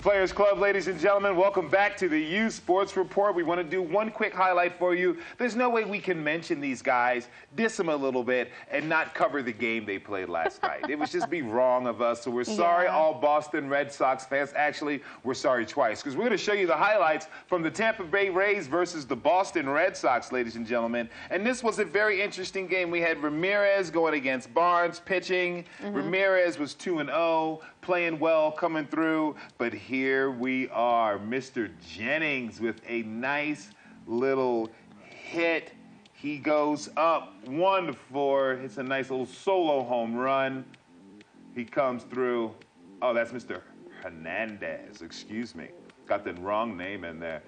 Players Club, ladies and gentlemen, welcome back to the U Sports Report. We want to do one quick highlight for you. There's no way we can mention these guys, diss them a little bit, and not cover the game they played last night. It would just be wrong of us, so we're sorry, all Boston Red Sox fans. Actually, we're sorry twice, because we're going to show you the highlights from the Tampa Bay Rays versus the Boston Red Sox, ladies and gentlemen. And this was a very interesting game. We had Ramirez going against Barnes, pitching. Ramirez was 2-0, playing well, coming through, but here we are, Mr. Jennings with a nice little hit. He goes up 1-4. It's a nice little solo home run. He comes through. Oh, that's Mr. Hernandez. Excuse me. Got the wrong name in there.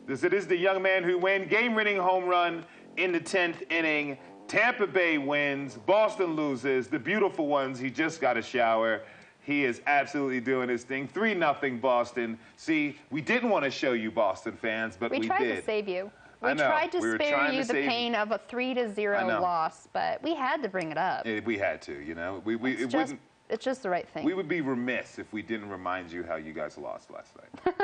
It is the young man who wins game-winning home run in the 10th inning. Tampa Bay wins. Boston loses. The beautiful ones, he just got a shower. He is absolutely doing his thing. 3-0 Boston. See, we didn't want to show you Boston fans, but we did. We tried to save you. We tried to spare you the pain of a 3-0 loss, but we had to bring it up. Yeah, we had to, you know. It's just the right thing. We would be remiss if we didn't remind you how you guys lost last night.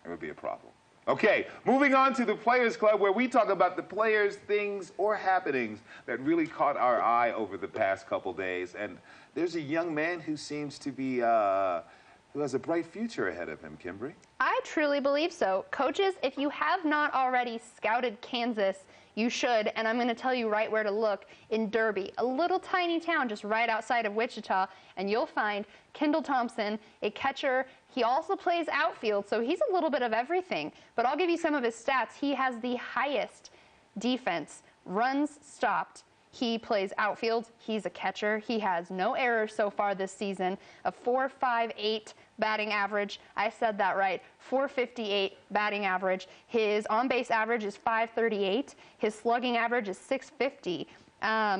It would be a problem. Okay, moving on to the Players Club, where we talk about the players, things, or happenings that really caught our eye over the past couple days. And there's a young man who seems to be, who has a bright future ahead of him, Kimberly. I truly believe so. Coaches, if you have not already scouted Kansas, you should, and I'm going to tell you right where to look, in Derby, a little tiny town just right outside of Wichita, and you'll find Kendall Thompson, a catcher. He also plays outfield, so he's a little bit of everything. But I'll give you some of his stats. He has the highest defense, runs stopped. He plays outfield. He's a catcher. He has no errors so far this season, a 4.58 batting average. I said that right, 458 batting average. His on-base average is 538. His slugging average is 650.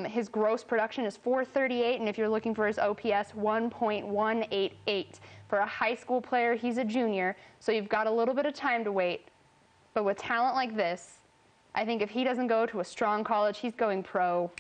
His gross production is 438, and if you're looking for his OPS, 1.188. For a high school player, he's a junior, so you've got a little bit of time to wait. But with talent like this, I think if he doesn't go to a strong college, he's going pro.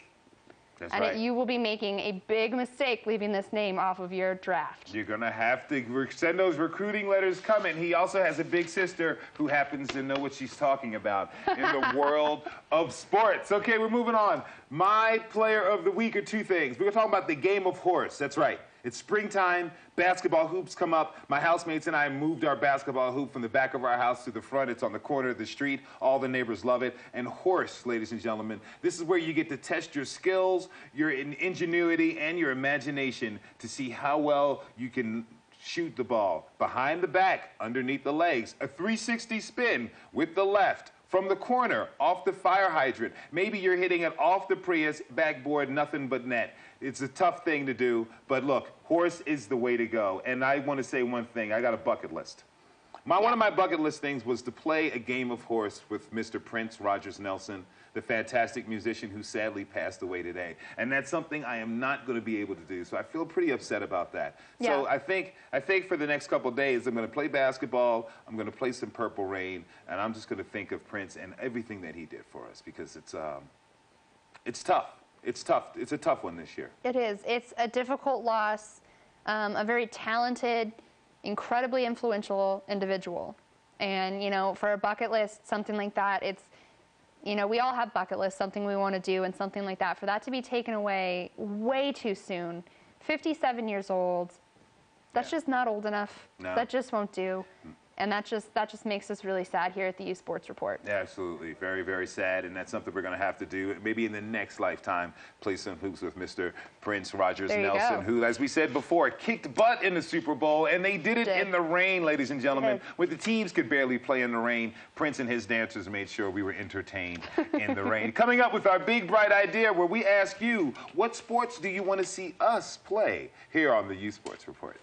That's right. You will be making a big mistake leaving this name off of your draft. You're going to have to send those recruiting letters coming. He also has a big sister who happens to know what she's talking about in the world of sports. Okay, we're moving on. My player of the week are two things. We're going to talk about the game of horse. That's right. It's springtime, basketball hoops come up. My housemates and I moved our basketball hoop from the back of our house to the front. It's on the corner of the street. All the neighbors love it. And horse, ladies and gentlemen, this is where you get to test your skills, your ingenuity, and your imagination to see how well you can shoot the ball. Behind the back, underneath the legs, a 360 spin with the left. From the corner, off the fire hydrant. Maybe you're hitting it off the Prius, backboard, nothing but net. It's a tough thing to do, but look, horse is the way to go. And I want to say one thing. I got a bucket list. One of my bucket list things was to play a game of horse with Mr. Prince Rogers Nelson, the fantastic musician who sadly passed away today. And that's something I am not going to be able to do, so I feel pretty upset about that. Yeah. So I think for the next couple of days, I'm going to play basketball, I'm going to play some Purple Rain, and I'm just going to think of Prince and everything that he did for us, because it's tough. It's tough. It's a tough one this year. It is. It's a difficult loss, a very talented, incredibly influential individual. And, you know, for a bucket list, something like that, it's, you know, we all have bucket lists, something we want to do and something like that. For that to be taken away way too soon, 57 years old, that's just not old enough. No. That just won't do. And that just makes us really sad here at the U Sports Report. Yeah, absolutely. Very, very sad. And that's something we're going to have to do. Maybe in the next lifetime, play some hoops with Mr. Prince Rogers Nelson, who, as we said before, kicked butt in the Super Bowl. And they did it in the rain, ladies and gentlemen. When the teams could barely play in the rain, Prince and his dancers made sure we were entertained in the rain. Coming up with our big, bright idea, where we ask you, what sports do you want to see us play here on the U Sports Report?